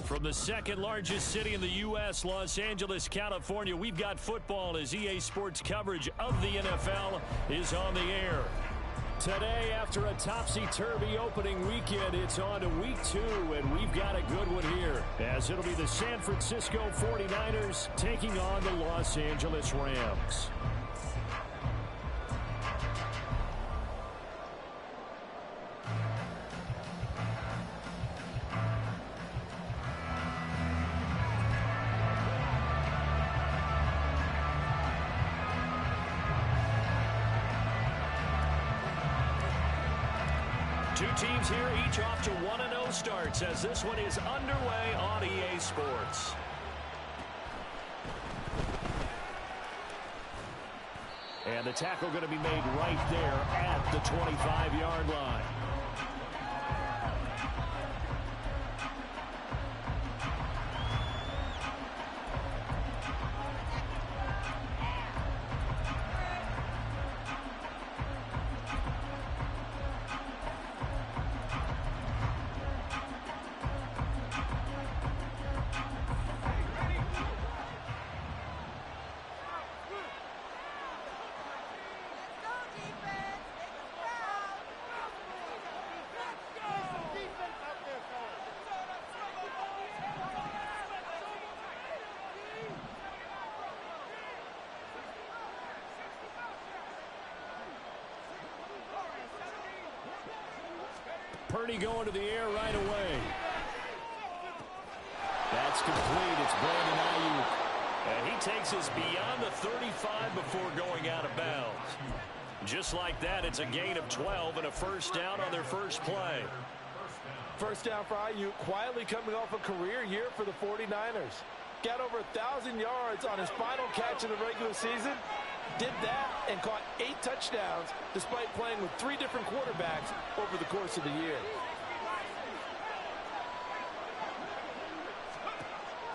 From the second largest city in the U.S., Los Angeles, California, we've got football as EA Sports coverage of the NFL is on the air. Today, after a topsy-turvy opening weekend, it's on to week 2, and we've got a good one here, as it'll be the San Francisco 49ers taking on the Los Angeles Rams. Two teams here, each off to 1-0 starts as this one is underway on EA Sports. And the tackle going to be made right there at the 25-yard line. Purdy going to the air right away. That's complete. It's Brandon Ayuk. And he takes us beyond the 35 before going out of bounds. Just like that, it's a gain of 12 and a first down on their first play. First down for Ayuk, quietly coming off a career year for the 49ers. Got over 1,000 yards on his final catch in the regular season. Did that and caught 8 touchdowns despite playing with 3 different quarterbacks over the course of the year.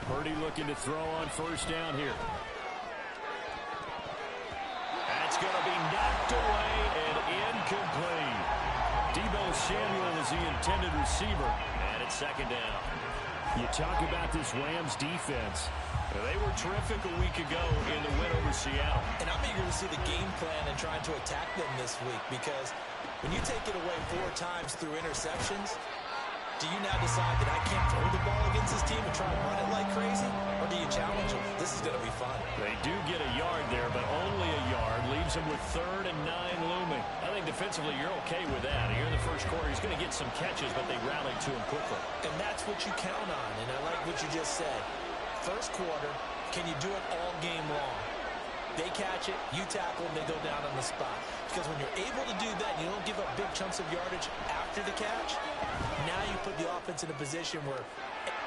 Purdy looking to throw on first down here. That's going to be knocked away and incomplete. Deebo Samuel is the intended receiver, and it's second down. You talk about this Rams defense. They were terrific a week ago in the win over Seattle. And I'm eager to see the game plan and trying to attack them this week, because when you take it away 4 times through interceptions, do you now decide that I can't throw the ball against this team and try to run it like crazy? Or do you challenge them? This is going to be fun. They do get a yard there, but only a yard. Leaves them with 3rd and 9 looming. I think defensively you're okay with that. Here in the first quarter, he's going to get some catches, but they rallied to him quickly. And that's what you count on, and I like what you just said. First quarter, can you do it all game long? They catch it, you tackle them, they go down on the spot. Because when you're able to do that, you don't give up big chunks of yardage after the catch, now you put the offense in a position where...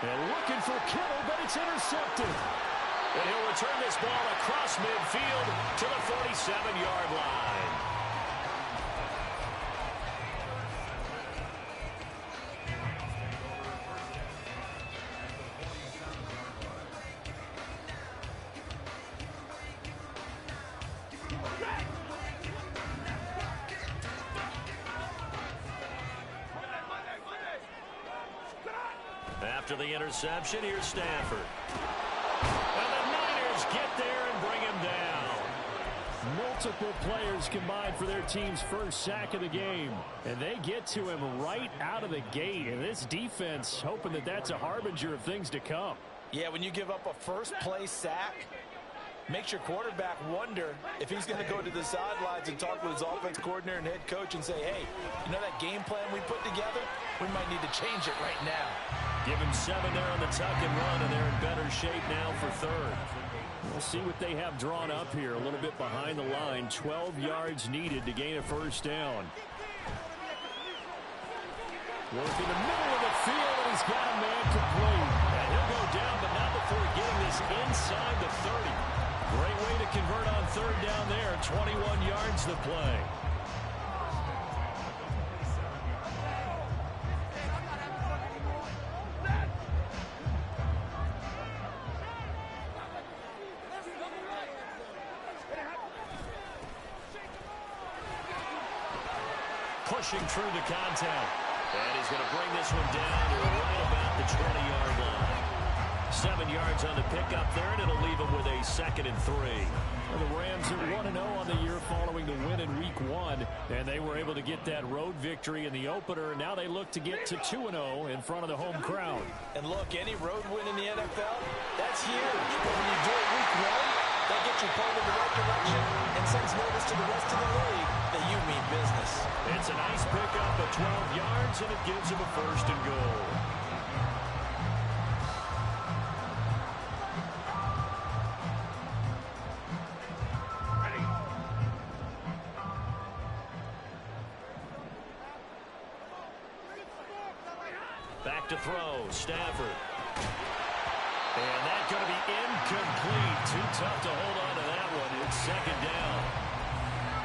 They're looking for Kittle, but it's intercepted. And he'll return this ball across midfield to the 47-yard line. After the interception, here's Stafford. And the Niners get there and bring him down. Multiple players combined for their team's first sack of the game. And they get to him right out of the gate. And this defense hoping that that's a harbinger of things to come. Yeah, when you give up a first-place sack, makes your quarterback wonder if he's going to go to the sidelines and talk with his offense coordinator and head coach and say, hey, you know that game plan we put together? We might need to change it right now. Give him 7 there on the tuck and run, and they're in better shape now for 3rd. We'll see what they have drawn up here. A little bit behind the line. 12 yards needed to gain a first down. Working the middle of the field, and he's got a man complete. And he'll go down, but not before getting this inside the 30. Great way to convert on 3rd down there. 21 yards to play. Pushing through the contact. And he's going to bring this one down to right about the 20-yard line. 7 yards on the pickup there, and it'll leave him with a 2nd and 3. Well, the Rams are 1-0 on the year following the win in Week 1, and they were able to get that road victory in the opener. Now they look to get to 2-0 in front of the home crowd. And look, any road win in the NFL, that's huge. But when you do it Week 1, that gets you pulled in the right direction and sends notice to the rest of the league that you mean business. It's a nice pickup of 12 yards, and it gives him a 1st and goal. Back to throw, Stafford. And that's going to be incomplete. Too tough to hold on to that one. It's 2nd down.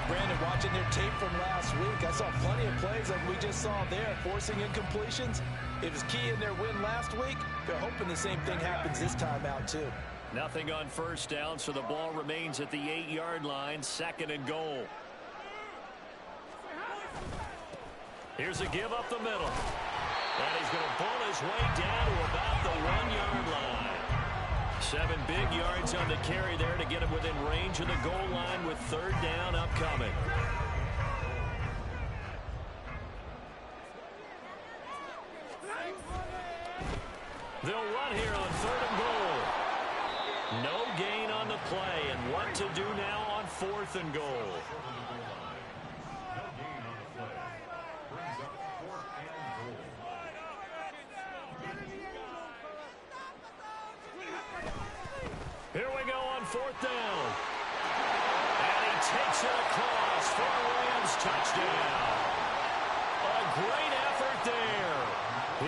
Brandon, watching their tape from last week, I saw plenty of plays like we just saw there, forcing incompletions. It was key in their win last week. They're hoping the same thing happens this time out, too. Nothing on 1st down, so the ball remains at the 8-yard line, 2nd and goal. Here's a give up the middle. And he's going to pull his way down to about the 1-yard line. 7 big yards on the carry there to get him within range of the goal line with 3rd down upcoming. They'll run here on 3rd and goal. No gain on the play, and what to do now on 4th and goal. Here we go on 4th down. And he takes it across for a Rams touchdown. A great effort there.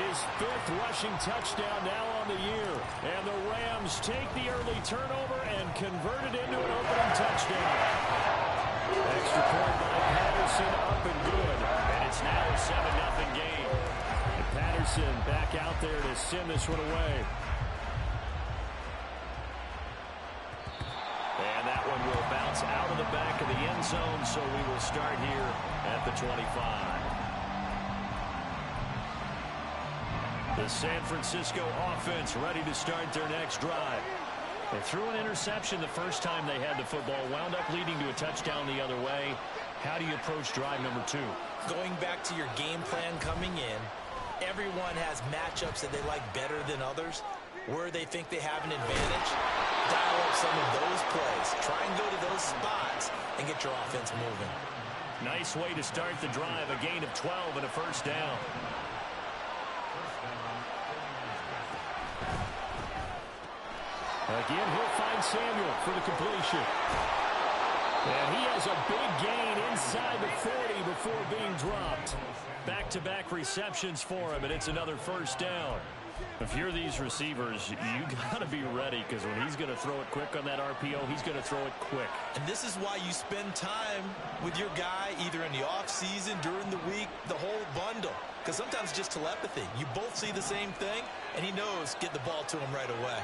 His 5th rushing touchdown now on the year. And the Rams take the early turnover and convert it into an opening touchdown. Extra point by Patterson, up and good. And it's now a 7-0 game. And Patterson back out there to send this one away. And that one will bounce out of the back of the end zone, so we will start here at the 25. The San Francisco offense ready to start their next drive. They threw an interception the first time they had the football, wound up leading to a touchdown the other way. How do you approach drive number 2? Going back to your game plan coming in, everyone has matchups that they like better than others. Where they think they have an advantage, dial up some of those plays. Try and go to those spots and get your offense moving. Nice way to start the drive. A gain of 12 and a 1st down. Again, he'll find Samuel for the completion. And he has a big gain inside the 40 before being dropped. Back-to-back receptions for him, and it's another 1st down. If you're these receivers, you got to be ready, because when he's going to throw it quick on that RPO, he's going to throw it quick. And this is why you spend time with your guy either in the offseason, during the week, the whole bundle. Because sometimes it's just telepathy. You both see the same thing, and he knows get the ball to him right away.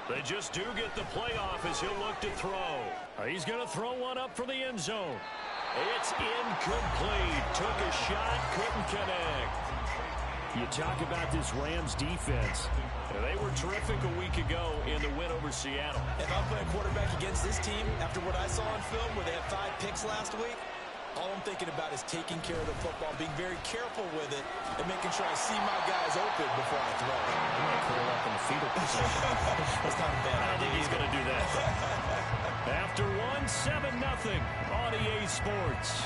They just do get the playoff as he'll look to throw. He's going to throw one up for the end zone. It's incomplete. Took a shot, couldn't connect. You talk about this Rams defense. They were terrific a week ago in the win over Seattle. If I'm playing quarterback against this team, after what I saw on film where they had 5 picks last week, all I'm thinking about is taking care of the football, being very careful with it, and making sure I see my guys open before I throw. He might curl up in the fetal position. That's not a bad idea. I don't think he's going to do that. After 1-7-0 on EA Sports.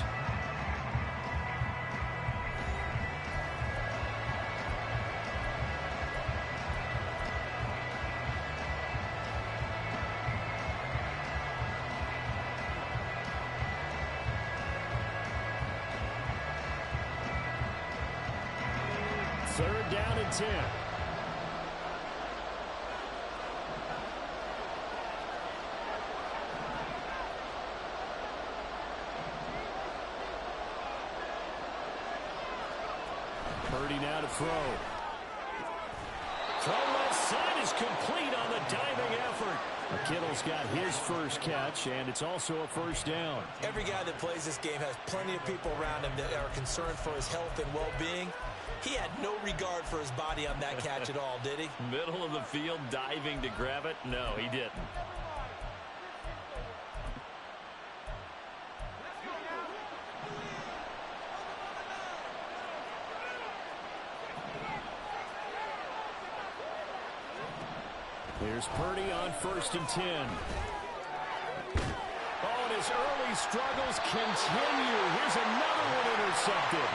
Third down and 10. Purdy now to throw. Throw left side is complete on the diving effort. Kittle's got his first catch, and it's also a first down. Every guy that plays this game has plenty of people around him that are concerned for his health and well-being. He had no regard for his body on that catch at all, did he? Middle of the field, diving to grab it? No, he didn't. Here's Purdy on 1st and 10. Oh, and his early struggles continue. Here's another one intercepted.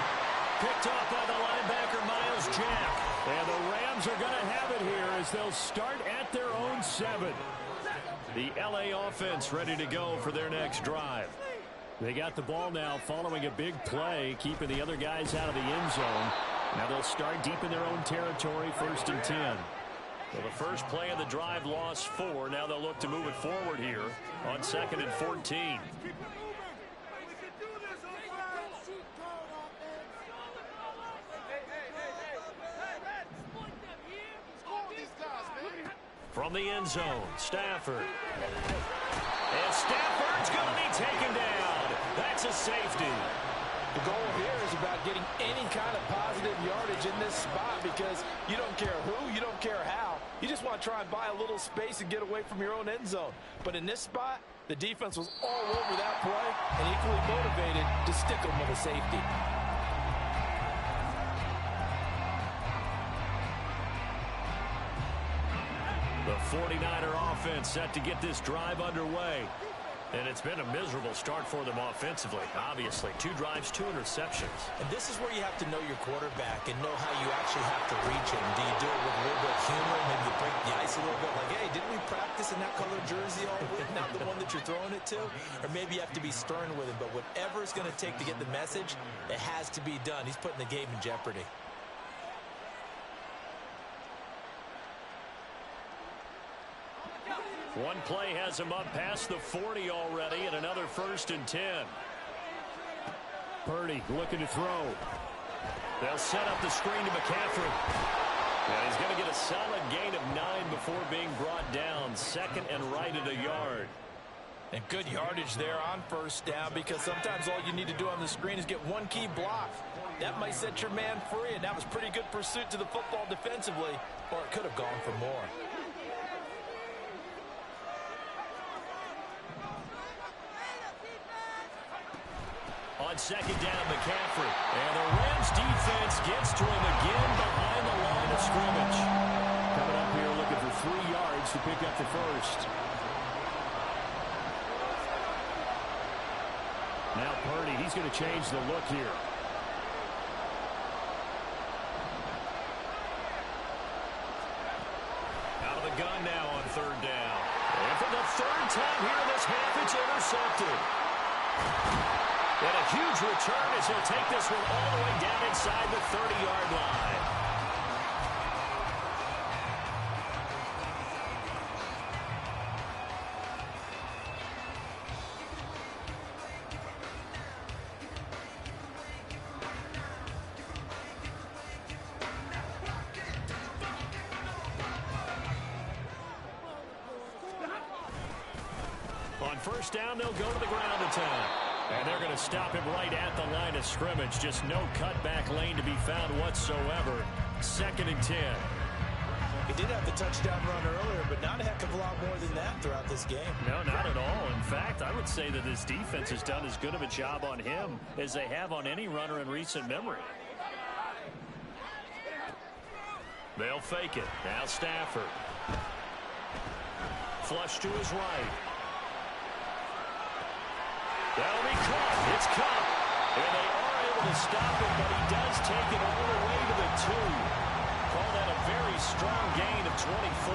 Picked off by the linebacker, Myles Jack. And the Rams are going to have it here as they'll start at their own 7. The LA offense ready to go for their next drive. They got the ball now following a big play, keeping the other guys out of the end zone. Now they'll start deep in their own territory, 1st and 10. Well, the first play of the drive lost 4. Now they'll look to move it forward here on 2nd and 14. From the end zone, Stafford. And Stafford's going to be taken down. That's a safety. The goal here is about getting any kind of positive yardage in this spot because you don't care who, you don't care how. You just want to try and buy a little space and get away from your own end zone. But in this spot, the defense was all over that play and equally motivated to stick them with a safety. The 49er offense set to get this drive underway. And it's been a miserable start for them offensively, obviously. 2 drives, 2 interceptions. And this is where you have to know your quarterback and know how you actually have to reach him. Do you do it with a little bit of humor? Maybe you break the ice a little bit like, hey, didn't we practice in that color jersey all week, not the one that you're throwing it to? Or maybe you have to be stern with him. But whatever it's going to take to get the message, it has to be done. He's putting the game in jeopardy. One play has him up past the 40 already, and another 1st and 10. Purdy looking to throw. They'll set up the screen to McCaffrey. And he's going to get a solid gain of 9 before being brought down. 2nd and right at a yard. And good yardage there on 1st down because sometimes all you need to do on the screen is get one key block. That might set your man free, and that was pretty good pursuit to the football defensively, or it could have gone for more. On 2nd down, McCaffrey. And the Rams defense gets to him again behind the line of scrimmage. Coming up here looking for 3 yards to pick up the first. Now Purdy, he's going to change the look here. Out of the gun now on 3rd down. And for the 3rd time here in this half, it's intercepted. And a huge return as he'll take this one all the way down inside the 30-yard line. On 1st down, they'll go to the ground attack. And they're going to stop him right at the line of scrimmage. Just no cutback lane to be found whatsoever. 2nd and 10. He did have the touchdown run earlier, but not a heck of a lot more than that throughout this game. No, not at all. In fact, I would say that this defense has done as good of a job on him as they have on any runner in recent memory. They'll fake it. Now Stafford. Flush to his right. That'll be caught. It's caught. And they are able to stop him, but he does take it all the way to the 2. Call that a very strong gain of 24.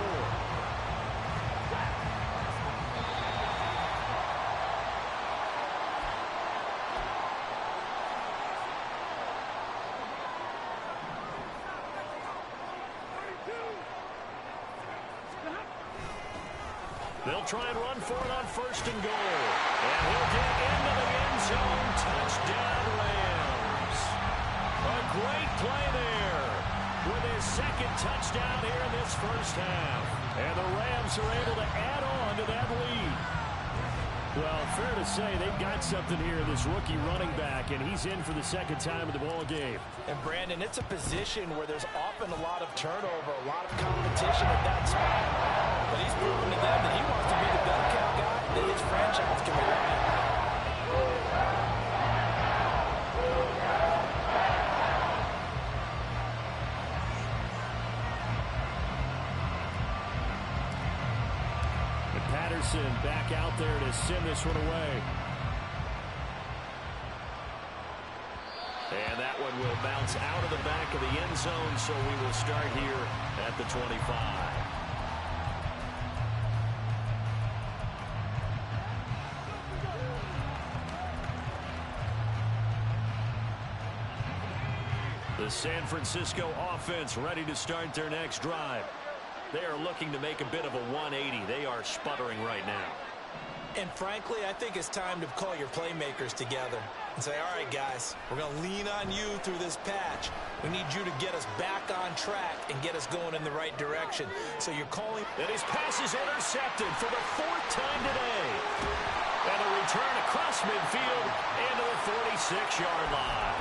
They'll try and run for it on 1st and goal. And he'll get into the end zone. Touchdown, Rams. A great play there. with his second touchdown here in this first half. And the Rams are able to add on to that lead. Well, fair to say they've got something here in this rookie running back, and he's in for the second time of the ball game. And, Brandon, it's a position where there's often a lot of turnover, a lot of competition at that spot. But he's proven to them that he wants to be the bell cow guy that his franchise can rely on. Patterson back out there to send this one away. And that one will bounce out of the back of the end zone, so we will start here at the 25. The San Francisco offense ready to start their next drive. They are looking to make a bit of a 180. They are sputtering right now. And frankly, I think it's time to call your playmakers together and say, all right, guys, we're going to lean on you through this patch. We need you to get us back on track and get us going in the right direction. So you're calling. And his pass is intercepted for the fourth time today. And a return across midfield into the 46-yard line.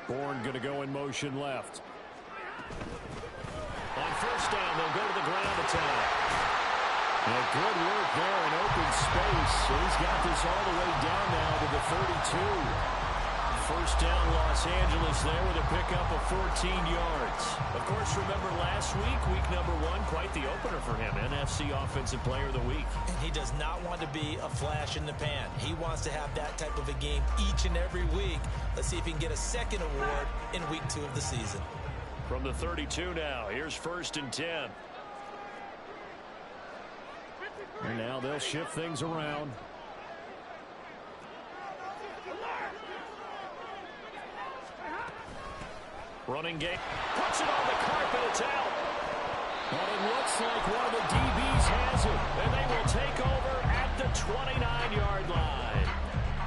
Bourne going to go in motion left. On first down, they'll go to the ground attack. And good work there in open space. So he's got this all the way down now to the 32. First down, Los Angeles there with a pickup of 14 yards. Of course, remember last week number 1, quite the opener for him. NFC Offensive Player of the Week. And he does not want to be a flash in the pan. He wants to have that type of a game each and every week. Let's see if he can get a second award in week 2 of the season. From the 32 now, here's 1st and 10. And now they'll shift things around. Running game. Puts it on the carpet. It's out. But it looks like one of the DBs has it. And they will take over at the 29-yard line.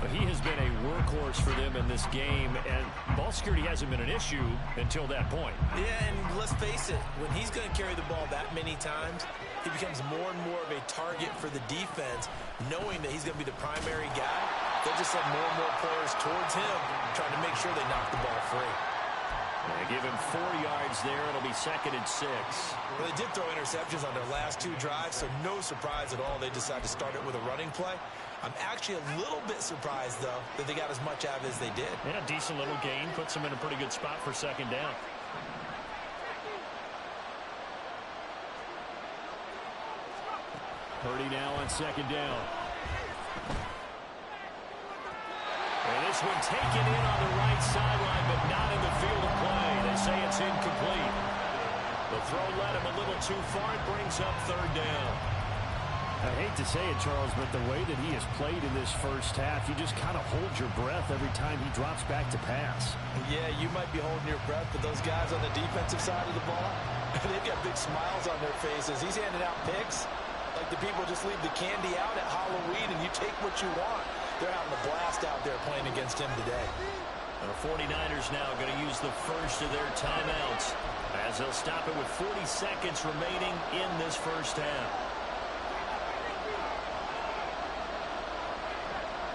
But he has been a workhorse for them in this game. And ball security hasn't been an issue until that point. Yeah, and let's face it. When he's going to carry the ball that many times, he becomes more and more of a target for the defense, knowing that he's going to be the primary guy. They'll just send more and more players towards him, trying to make sure they knock the ball free. They give him 4 yards there. It'll be 2nd and 6. Well, they did throw interceptions on their last 2 drives, so no surprise at all they decided to start it with a running play. I'm actually a little bit surprised, though, that they got as much out of it as they did. Yeah, decent little gain. Puts them in a pretty good spot for 2nd down. Purdy now on 2nd down. And this one taken in on the right sideline, but not in the field of play. They say it's incomplete. The throw led him a little too far. It brings up 3rd down. I hate to say it, Charles, but the way that he has played in this first half, you just kind of hold your breath every time he drops back to pass. Yeah, you might be holding your breath, but those guys on the defensive side of the ball, they've got big smiles on their faces. He's handing out picks like the people just leave the candy out at Halloween and you take what you want. They're having a blast out there playing against him today. And the 49ers now going to use the first of their timeouts as they'll stop it with 40 seconds remaining in this first half.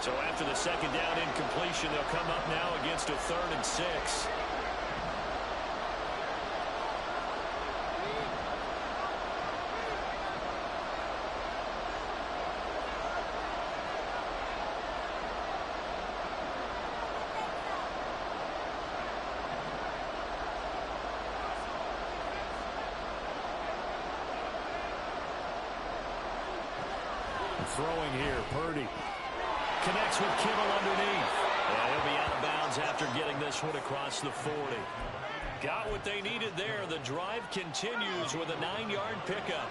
So after the 2nd down incompletion, they'll come up now against a 3rd and 6. Throwing here, Purdy. Connects with Kittle underneath. And he'll be out of bounds after getting this one across the 40. Got what they needed there. The drive continues with a 9-yard pickup.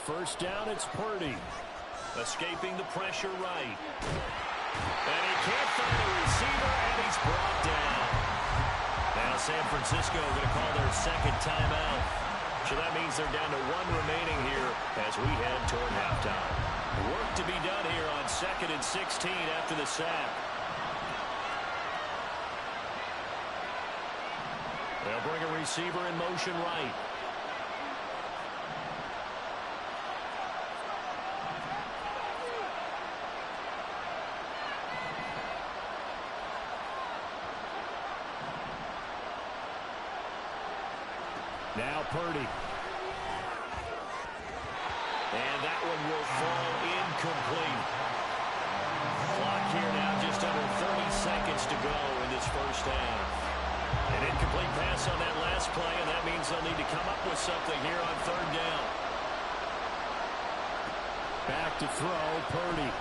first down, it's Purdy. Escaping the pressure right. And he can't find a receiver, and he's brought down. Now San Francisco going to call their second timeout. So that means they're down to one remaining here as we head toward halftime. Work to be done here on 2nd and 16 after the sack. They'll bring a receiver in motion right. Now Purdy. And that one will fall incomplete. Clock here now just under 30 seconds to go in this first half. An incomplete pass on that last play, and that means they'll need to come up with something here on 3rd down. Back to throw, Purdy.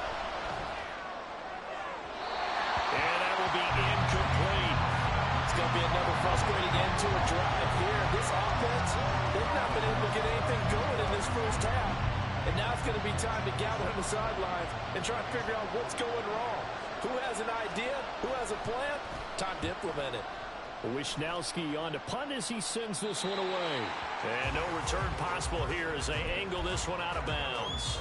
And that will be incomplete. It's going to be another frustrating end to a drive here. This offense, they've not been able to get anything going in this first half. And now it's going to be time to gather on the sidelines and try to figure out what's going wrong. Who has an idea? Who has a plan? Time to implement it. Wisnowski on to punt as he sends this one away. And no return possible here as they angle this one out of bounds.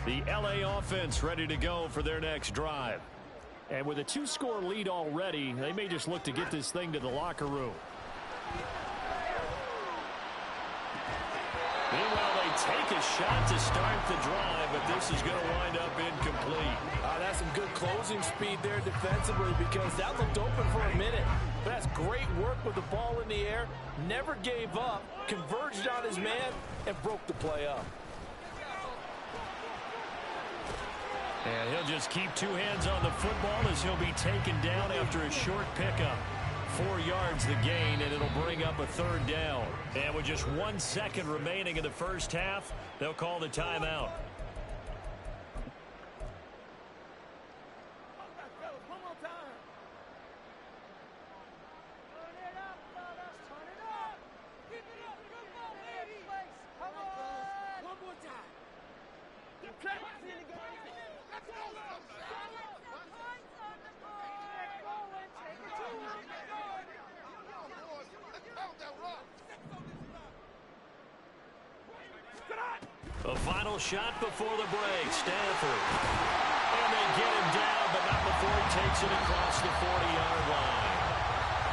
The LA offense ready to go for their next drive. And with a 2-score lead already, they may just look to get this thing to the locker room. Meanwhile, they take a shot to start the drive, but this is going to wind up incomplete. That's some good closing speed there defensively because that looked open for a minute. But that's great work with the ball in the air. Never gave up, converged on his man, and broke the play up. And he'll just keep 2 hands on the football as he'll be taken down after a short pickup. 4 yards the gain, and it'll bring up a 3rd down. And with just 1 second remaining in the first half, they'll call the timeout. A final shot before the break. Stanford. And they get him down, but not before he takes it across the 40-yard line.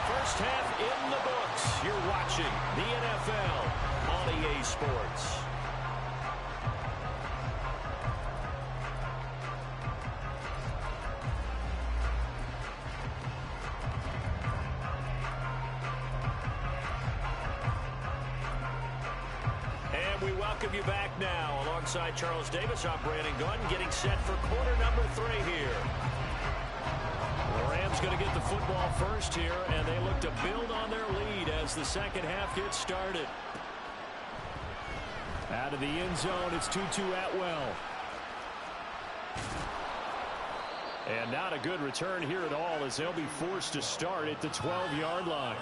First half in the books. You're watching the NFL on EA Sports. Welcome you back now. Alongside Charles Davis, I'm Brandon Gunn, getting set for quarter number 3 here. The Rams going to get the football first here, and they look to build on their lead as the second half gets started. Out of the end zone, it's Tutu Atwell. And not a good return here at all as they'll be forced to start at the 12-yard line.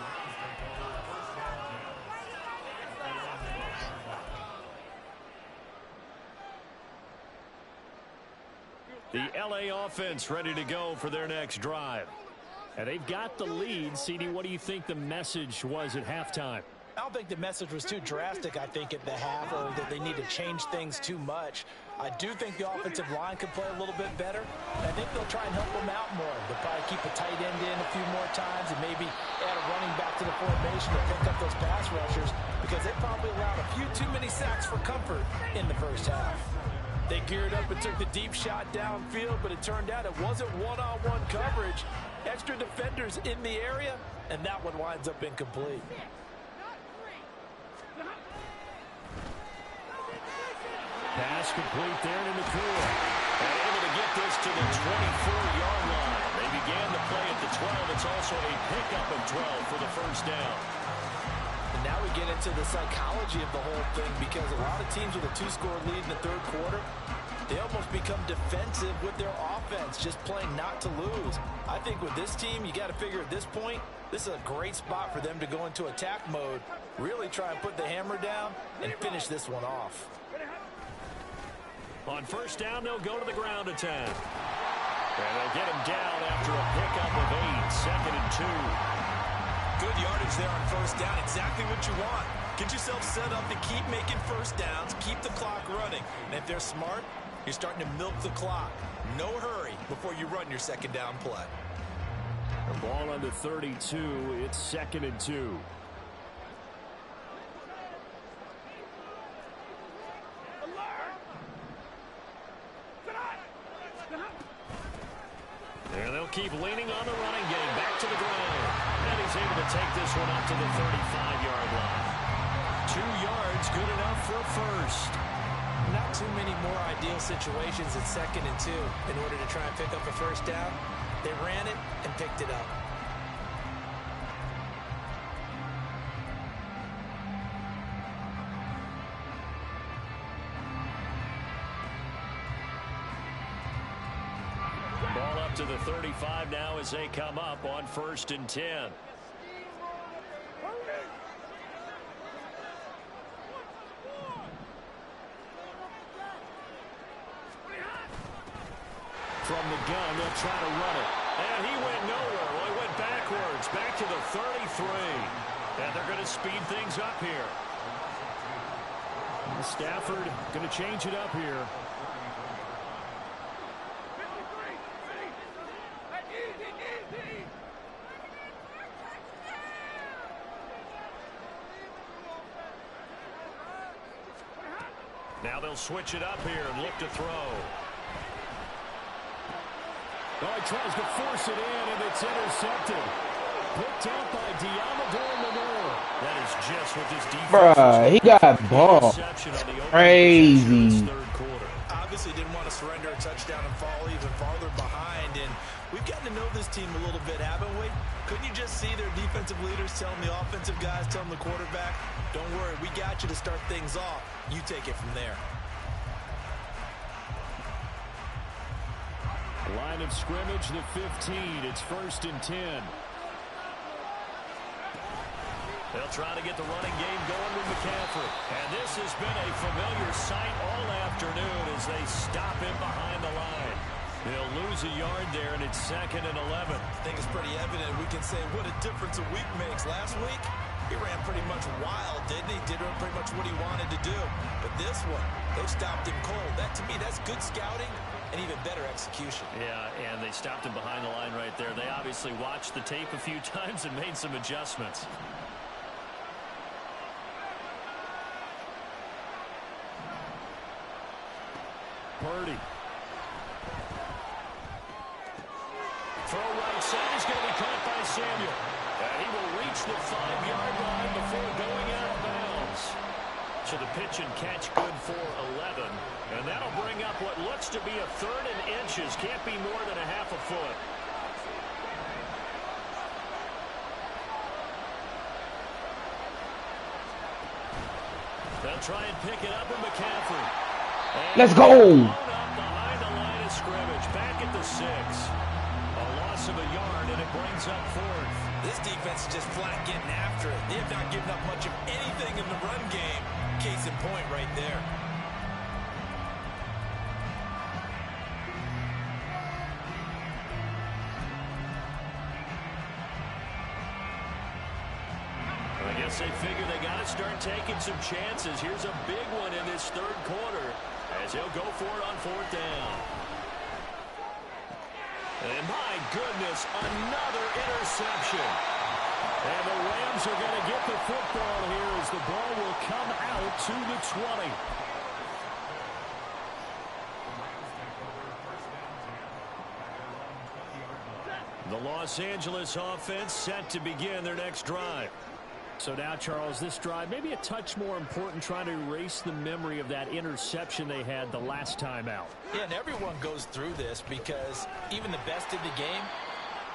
The LA offense ready to go for their next drive. And they've got the lead. CD, what do you think the message was at halftime? I don't think the message was too drastic, I think, at the half, or that they need to change things too much. I do think the offensive line could play a little bit better. I think they'll try and help them out more. They'll probably keep a tight end in a few more times and maybe add a running back to the formation to pick up those pass rushers because they probably allowed a few too many sacks for comfort in the first half. They geared up and took the deep shot downfield, but it turned out it wasn't one-on-one coverage. Extra defenders in the area, and that one winds up incomplete. Pass complete there to Nakua. And able to get this to the 24-yard line. They began the play at the 12. It's also a pickup of 12 for the first down. And now we get into the psychology of the whole thing because a lot of teams with a 2-score lead in the third quarter, They almost become defensive with their offense, just playing not to lose. I think with this team, you got to figure at this point, this is a great spot for them to go into attack mode, really try and put the hammer down and finish this one off. On first down, they'll go to the ground attack. And they'll get him down after a pickup of 8, 2nd and 2. Good yardage there on first down. Exactly what you want. Get yourself set up to keep making first downs, keep the clock running. And if they're smart, you're starting to milk the clock. No hurry before you run your second down play. The ball under 32. It's 2nd and 2. And they'll keep leaning on the running game. Back to the ground. And he's able to take this one up to the 35-yard line. 2 yards, good enough for a first. Not too many more ideal situations at 2nd and 2 in order to try and pick up a first down. They ran it and picked it up. Ball up to the 35 now as they come up on 1st and 10. From the gun, they'll try to run it. And he went nowhere. Well, he went backwards, back to the 33. And they're going to speed things up here. Stafford going to change it up here. Now they'll switch it up here and look to throw. Oh, he tries to force it in, and it's intercepted. Picked out by Deommodore Lenoir. That is just what this defense. Bruh, he got ball. Crazy. Obviously didn't want to surrender a touchdown and fall even farther behind. And we've gotten to know this team a little bit, haven't we? Couldn't you just see their defensive leaders telling the offensive guys, telling the quarterback, don't worry, we got you to start things off. You take it from there. Line of scrimmage, the 15. It's 1st and 10. They'll try to get the running game going with McCaffrey. And this has been a familiar sight all afternoon as they stop him behind the line. They'll lose a yard there, and it's 2nd and 11. I think it's pretty evident. We can say what a difference a week makes. Last week, he ran pretty much wild, didn't he? Did pretty much what he wanted to do. But this one, they stopped him cold. That, to me, that's good scouting and even better execution. Yeah, and they stopped him behind the line right there. They obviously watched the tape a few times and made some adjustments. Purdy. Throw right side is going to be caught by Samuel. And he will reach the 5-yard line before going out of bounds. So the pitch and catch good for 11. And that'll bring up what looks to be a 3rd and inches. Can't be more than a half a foot. They'll try and pick it up with McCaffrey. And let's go. Up behind the line of scrimmage. Back at the 6. A loss of a yard, and it brings up 4th. This defense is just flat getting after it. They have not given up much of anything in the run game. Case in point right there. I guess they figure they got to start taking some chances. Here's a big one in this 3rd quarter as he'll go for it on 4th down. And my goodness, another interception. And the Rams are going to get the football here as the ball will come out to the 20. The Los Angeles offense set to begin their next drive. So now, Charles, this drive maybe a touch more important, trying to erase the memory of that interception they had the last time out. Yeah, and everyone goes through this because even the best in the game,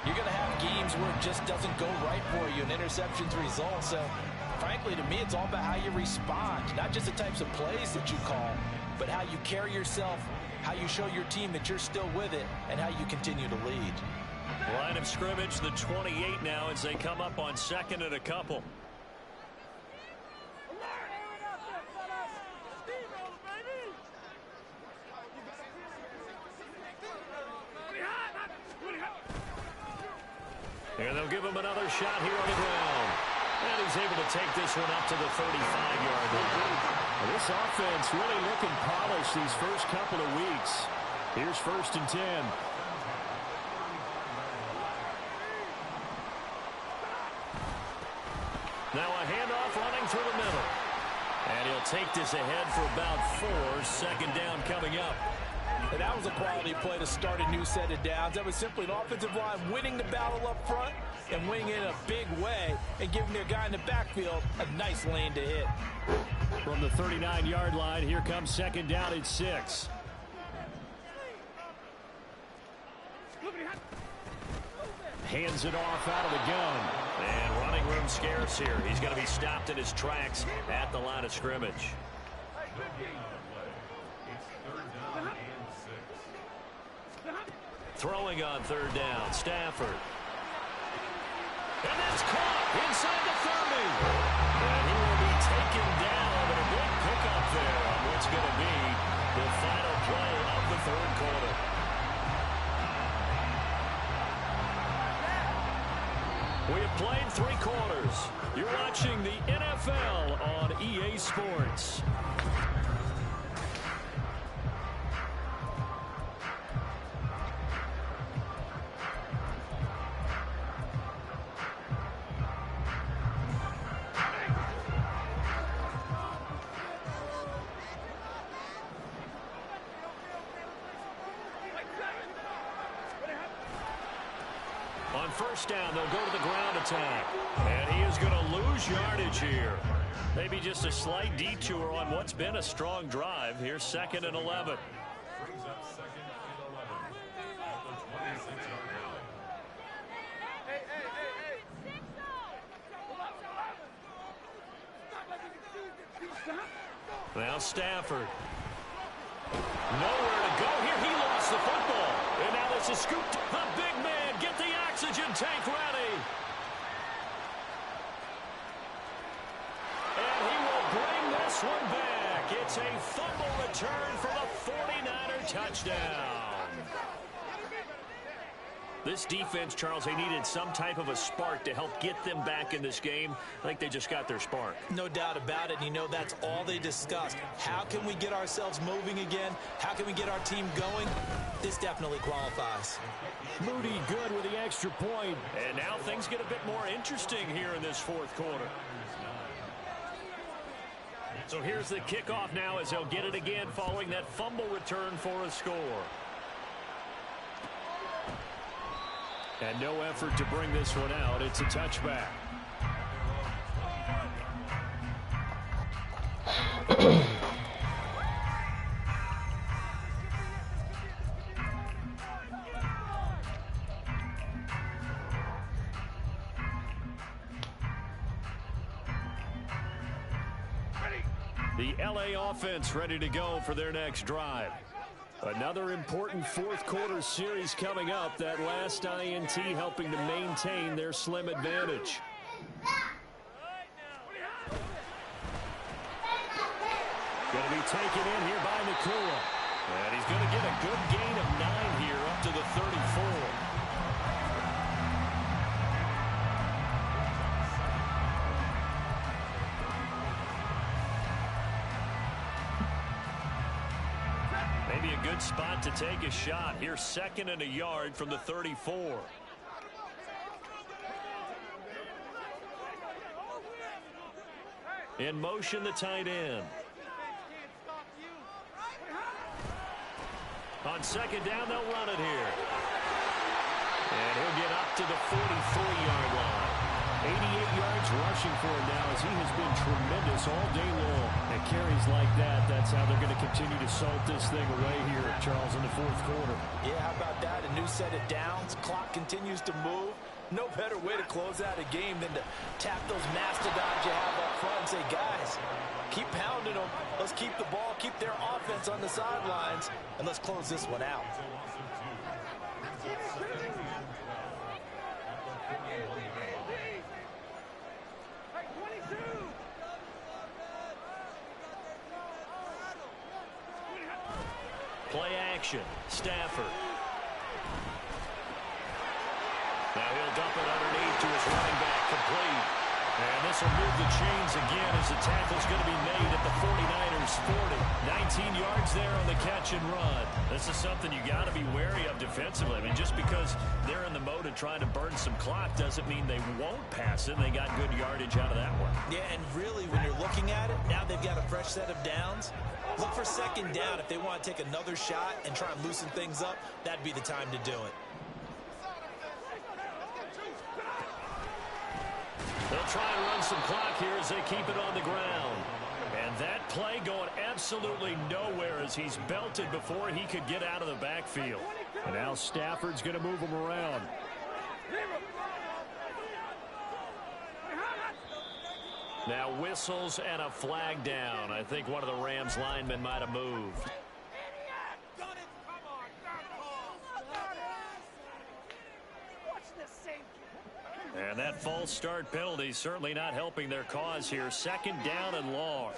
you're going to have games where it just doesn't go right for you, and interceptions result. So, frankly, to me, it's all about how you respond, not just the types of plays that you call, but how you carry yourself, how you show your team that you're still with it, and how you continue to lead. Line of scrimmage, the 28 now as they come up on second and a couple. And they'll give him another shot here on the ground. And he's able to take this one up to the 35-yard line. Well, this offense really looking polished these first couple of weeks. Here's 1st and 10. Now a handoff running through the middle. And he'll take this ahead for about 4. Second down coming up. And that was a quality play to start a new set of downs. That was simply an offensive line winning the battle up front and winning it in a big way and giving their guy in the backfield a nice lane to hit. From the 39-yard line, here comes second down at 6. Hands it off out of the gun. And running room scarce here. He's going to be stopped in his tracks at the line of scrimmage. Throwing on 3rd down, Stafford. And that's caught inside the 30. And he will be taken down, but a big pickup there on what's going to be the final play of the 3rd quarter. We have played 3 quarters. You're watching the NFL on EA Sports. On 1st down, they'll go to the ground attack. And he is going to lose yardage here. Maybe just a slight detour on what's been a strong drive. Here's 2nd and 11. Brings up 2nd and 11 at the 26-yard line. Now Stafford. Nowhere to go here. He lost the football. And now this is scooped. The big man. Get the oxygen tank ready. And he will bring this one back. It's a fumble return for the 49er touchdown. This defense, Charles, they needed some type of a spark to help get them back in this game. I think they just got their spark. No doubt about it. And you know, that's all they discussed. How can we get ourselves moving again? How can we get our team going? This definitely qualifies. Moody good with the extra point. And now things get a bit more interesting here in this 4th quarter. So here's the kickoff now as they'll get it again following that fumble return for a score. And no effort to bring this one out. It's a touchback. The LA offense ready to go for their next drive. Another important 4th quarter series coming up. That last INT helping to maintain their slim advantage. Going to be taken in here by Nakua. And he's going to get a good gain of 9 here up to the 34. Maybe a good spot to take a shot. Here's 2nd and a yard from the 34. In motion, the tight end. On 2nd down, they'll run it here. And he'll get up to the 43-yard line. 88 yards rushing for him now as he has been tremendous all day long. And carries like that, that's how they're going to continue to salt this thing away here, Charles, in the 4th quarter. Yeah, how about that? A new set of downs. Clock continues to move. No better way to close out a game than to tap those mastodons you have up front and say, guys, keep pounding them. Let's keep the ball, keep their offense on the sidelines, and let's close this one out. Play action. Stafford. Now he'll dump it underneath to his running back, complete. And this will move the chains again as the tackle's going to be made at the 49ers 40. 19 yards there on the catch and run. This is something you got to be wary of defensively. I mean, just because they're in the mode of trying to burn some clock doesn't mean they won't pass it. They got good yardage out of that one. Yeah, and really, when you're looking at it, now they've got a fresh set of downs. Look for second down. If they want to take another shot and try and loosen things up, that'd be the time to do it. They'll try and run some clock here as they keep it on the ground. And that play going absolutely nowhere as he's belted before he could get out of the backfield. And now Stafford's going to move him around. Now whistles and a flag down. I think one of the Rams linemen might have moved. And that false start penalty certainly not helping their cause here. Second down and long.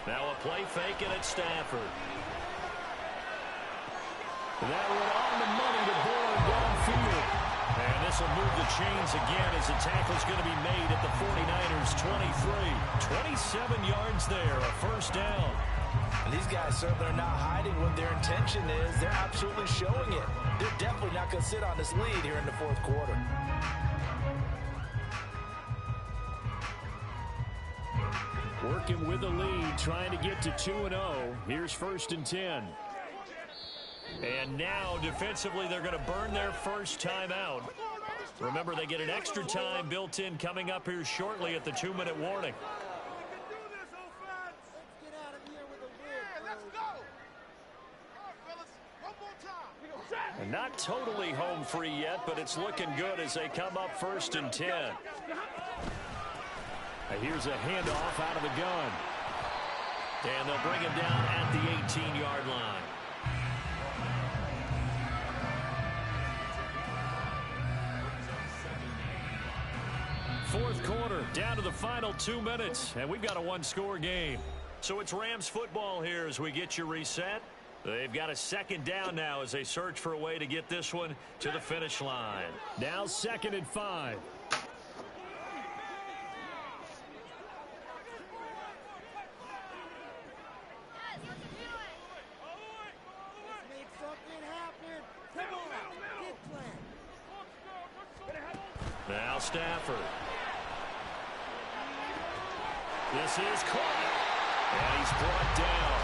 Now a play fake and it's Stafford. That went on the money to Bourne downfield. And this will move the chains again as the tackle's going to be made at the 49ers 23. 27 yards there, a first down. And these guys certainly are not hiding what their intention is. They're absolutely showing it. They're definitely not going to sit on this lead here in the fourth quarter. Working with the lead, trying to get to 2-0. Here's 1st and 10. And now, defensively, they're going to burn their first time out. Remember, they get an extra time built in coming up here shortly at the 2-minute warning. And not totally home free yet, but it's looking good as they come up 1st and 10. Here's a handoff out of the gun. And they'll bring him down at the 18-yard line. Fourth quarter, down to the final 2 minutes, and we've got a one-score game. So it's Rams football here as we get you reset. They've got a second down now as they search for a way to get this one to the finish line. Now 2nd and 5. Now Stafford. This is caught. And he's brought down.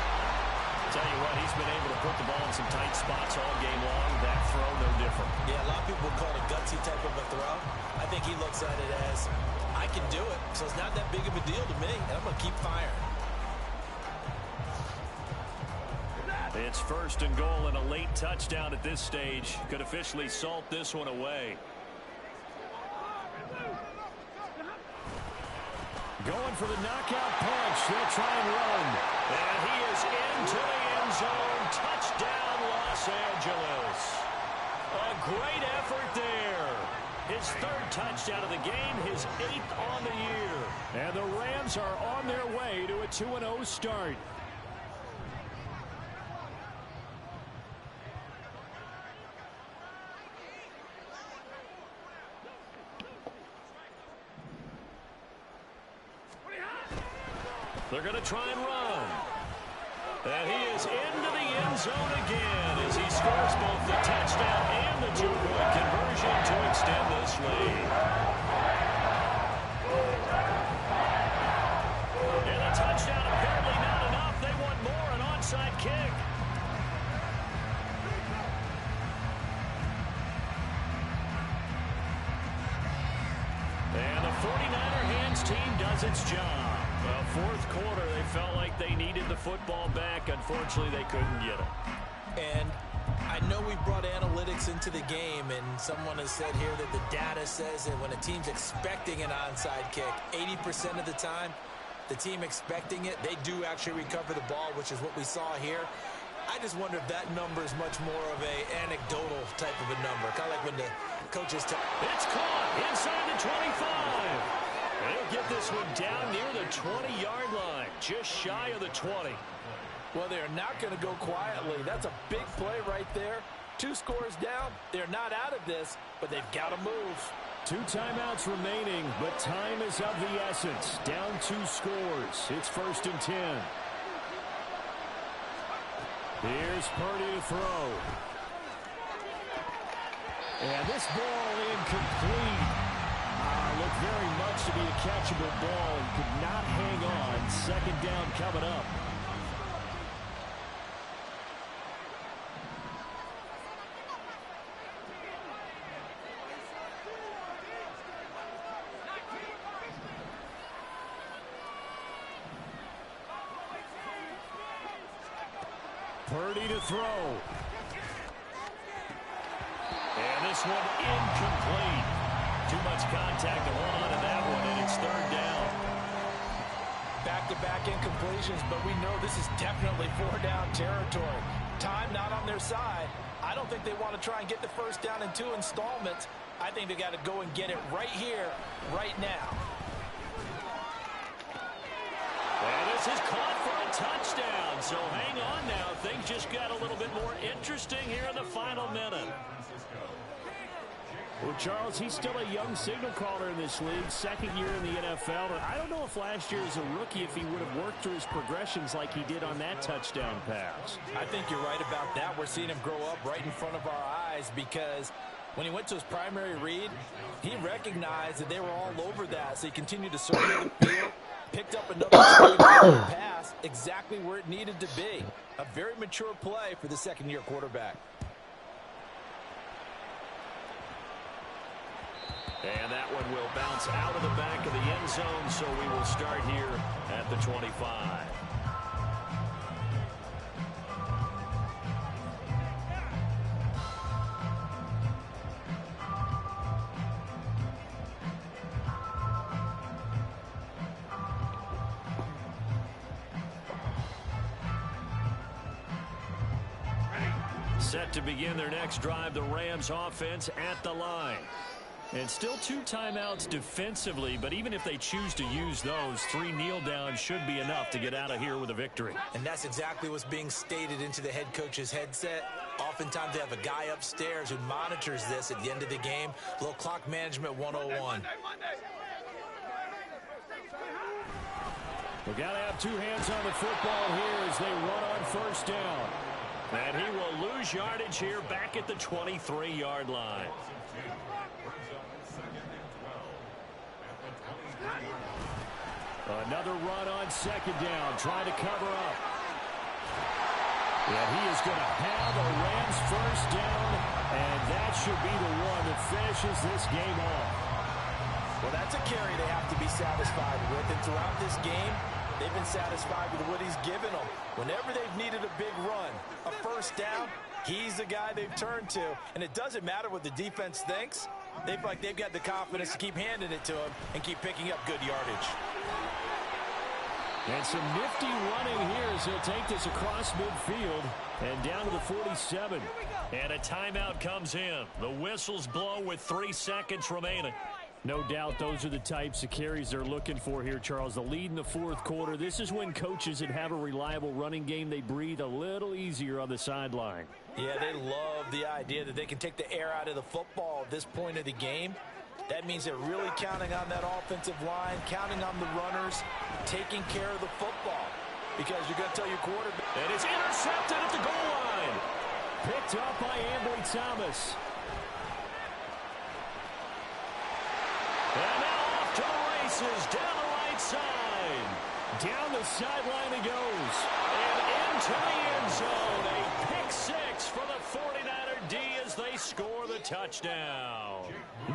Tell you what, he's been able to put the ball in some tight spots all game long. That throw, no different. Yeah, a lot of people would call it a gutsy type of a throw. I think he looks at it as, I can do it, so it's not that big of a deal to me, and I'm going to keep firing. It's 1st and goal and a late touchdown at this stage. Could officially salt this one away. Going for the knockout punch. They'll try and run. And he is into the end zone. Touchdown, Los Angeles. A great effort there. His 3rd touchdown of the game, his 8th on the year. And the Rams are on their way to a 2-0 start. They're going to try and run. And he is into the end zone again as he scores both the touchdown and the 2-point conversion to extend this lead. And the touchdown apparently not enough. They want more, an onside kick. And the 49er hands team does its job. Well, fourth quarter, they felt like they needed the football back. Unfortunately, they couldn't get it. And I know we brought analytics into the game, and someone has said here that the data says that when a team's expecting an onside kick, 80% of the time, the team expecting it, they do actually recover the ball, which is what we saw here. I just wonder if that number is much more of a anecdotal type of a number, kind of like when the coaches tell. It's caught inside the 25. They'll get this one down near the 20-yard line, just shy of the 20. Well, they're not going to go quietly. That's a big play right there. 2 scores down. They're not out of this, but they've got to move. 2 timeouts remaining, but time is of the essence. Down 2 scores. It's 1st and 10. Here's Purdy to throw. And this ball incomplete. Looked very much to be a catchable ball and could not hang on. 2nd down coming up. Purdy to throw. And this one incomplete. Too much contact to hold on to that one, and it's 3rd down. Back-to-back incompletions, but we know this is definitely 4-down territory. Time not on their side. I don't think they want to try and get the 1st down in 2 installments. I think they got to go and get it right here, right now. And this is caught for a touchdown. So hang on now. Things just got a little bit more interesting here in the final minute. Well, Charles, he's still a young signal caller in this league, 2nd year in the NFL. I don't know if last year as a rookie, if he would have worked through his progressions like he did on that touchdown pass. I think you're right about that. We're seeing him grow up right in front of our eyes because when he went to his primary read, he recognized that they were all over that. So he continued to survey the field, picked up another pass exactly where it needed to be. A very mature play for the 2nd-year quarterback. And that one will bounce out of the back of the end zone, so we will start here at the 25. Set to begin their next drive, the Rams offense at the line. And still 2 timeouts defensively, but even if they choose to use those, 3 kneel downs should be enough to get out of here with a victory. And that's exactly what's being stated into the head coach's headset. Oftentimes they have a guy upstairs who monitors this at the end of the game. A little clock management 101. We've got to have 2 hands on the football here as they run on 1st down. And he will lose yardage here back at the 23-yard line. Another run on 2nd down, trying to cover up. And he is going to have a Rams 1st down, and that should be the one that finishes this game off. Well, that's a carry they have to be satisfied with, and throughout this game, they've been satisfied with what he's given them. Whenever they've needed a big run, a 1st down, he's the guy they've turned to. And it doesn't matter what the defense thinks. They feel like they've got the confidence to keep handing it to him and keep picking up good yardage. And some nifty running here as he'll take this across midfield and down to the 47. And a timeout comes in. The whistles blow with 3 seconds remaining. No doubt those are the types of carries they're looking for here, Charles. The lead in the 4th quarter. This is when coaches that have a reliable running game, they breathe a little easier on the sideline. Yeah, they love the idea that they can take the air out of the football at this point of the game. That means they're really counting on that offensive line, counting on the runners, taking care of the football. Because you're going to tell your quarterback. And it's intercepted at the goal line. Picked up by Ambry Thomas. And now off to the races, down the right side. Down the sideline he goes. And into the end zone. A pick 6 for the 49er D as they score the touchdown.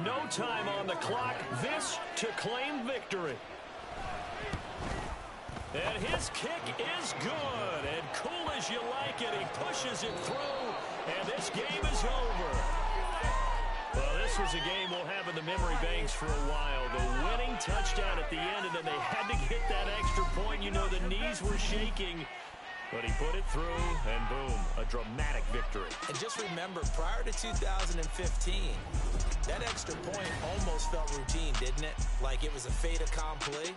No time on the clock. This to claim victory. And his kick is good. And cool as you like it, he pushes it through. And this game is over. Well, this was a game we'll have in the memory banks for a while. The winning touchdown at the end, and then they had to get that extra point. You know, the knees were shaking, but he put it through, and boom, a dramatic victory. And just remember, prior to 2015, that extra point almost felt routine, didn't it? Like it was a fait accompli.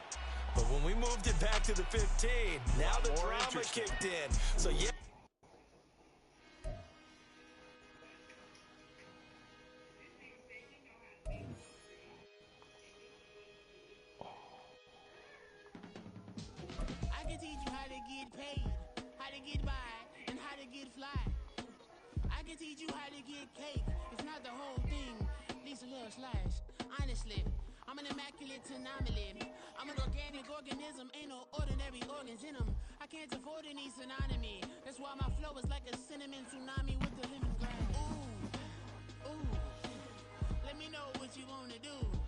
But when we moved it back to the 15, now the drama kicked in. So, yeah. I can teach you how to get paid, how to get by, and how to get fly. I can teach you how to get cake, if not the whole thing, at least a little slice. Honestly, I'm an immaculate anomaly. I'm an organic organism, ain't no ordinary organs in them. I can't afford any synonymy. That's why my flow is like a cinnamon tsunami with the lemongrass. Ooh, ooh, let me know what you wanna do.